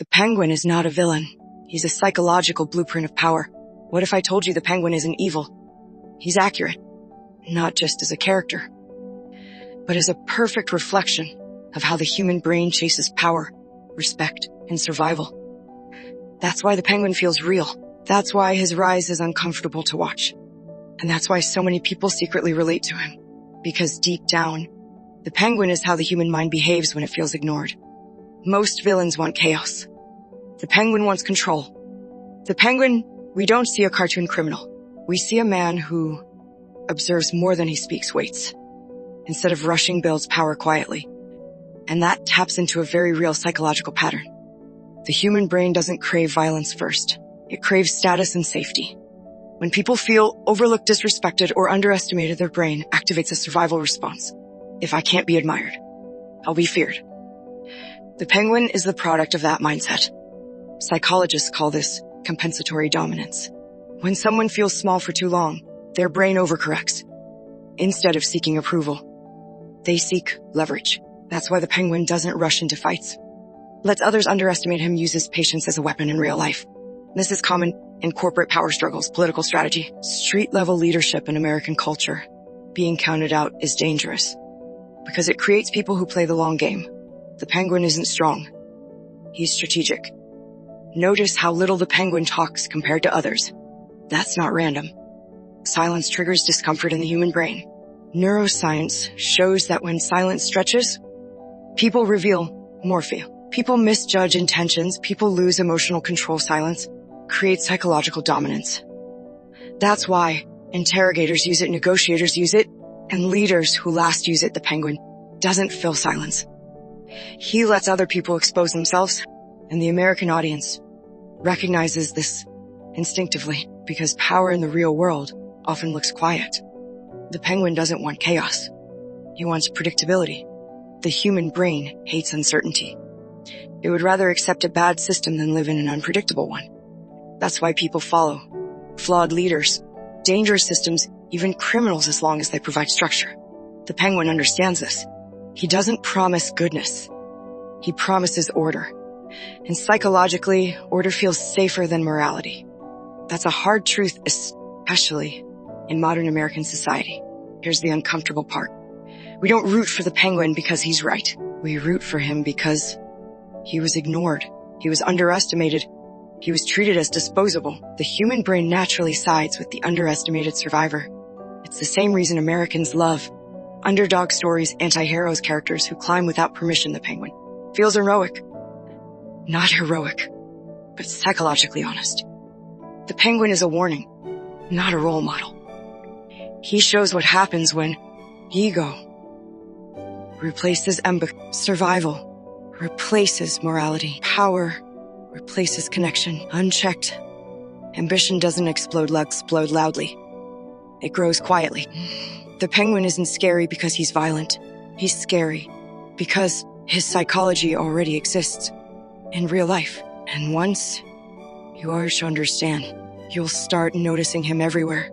The penguin is not a villain. He's a psychological blueprint of power. What if I told you the penguin isn't evil? He's accurate, not just as a character, but as a perfect reflection of how the human brain chases power, respect, and survival. That's why the penguin feels real. That's why his rise is uncomfortable to watch. And that's why so many people secretly relate to him. Because deep down, the penguin is how the human mind behaves when it feels ignored. Most villains want chaos. The penguin wants control. The penguin, we don't see a cartoon criminal. We see a man who observes more than he speaks, waits. Instead of rushing, builds power quietly. And that taps into a very real psychological pattern. The human brain doesn't crave violence first. It craves status and safety. When people feel overlooked, disrespected, or underestimated, their brain activates a survival response. If I can't be admired, I'll be feared. The penguin is the product of that mindset. Psychologists call this compensatory dominance. When someone feels small for too long, their brain overcorrects. Instead of seeking approval, they seek leverage. That's why the penguin doesn't rush into fights. Lets others underestimate him, uses patience as a weapon in real life. This is common in corporate power struggles, political strategy, street-level leadership in American culture. Being counted out is dangerous because it creates people who play the long game. The penguin isn't strong. He's strategic. Notice how little the penguin talks compared to others. That's not random. Silence triggers discomfort in the human brain. Neuroscience shows that when silence stretches, people reveal more fear. People misjudge intentions. People lose emotional control. Silence creates psychological dominance. That's why interrogators use it, negotiators use it, and leaders who last use it. The penguin doesn't fill silence. He lets other people expose themselves, and the American audience recognizes this instinctively because power in the real world often looks quiet. The penguin doesn't want chaos. He wants predictability. The human brain hates uncertainty. It would rather accept a bad system than live in an unpredictable one. That's why people follow flawed leaders, dangerous systems, even criminals, as long as they provide structure. The penguin understands this. He doesn't promise goodness. He promises order. And psychologically, order feels safer than morality. That's a hard truth, especially in modern American society. Here's the uncomfortable part. We don't root for the penguin because he's right. We root for him because he was ignored. He was underestimated. He was treated as disposable. The human brain naturally sides with the underestimated survivor. It's the same reason Americans love underdog stories, anti-heroes, characters who climb without permission. The penguin feels heroic. Not heroic, but psychologically honest. The penguin is a warning, not a role model. He shows what happens when ego replaces empathy, survival replaces morality, power replaces connection. Unchecked, ambition doesn't explode loudly. It grows quietly. The penguin isn't scary because he's violent. He's scary because his psychology already exists in real life. And once you are to understand, you'll start noticing him everywhere.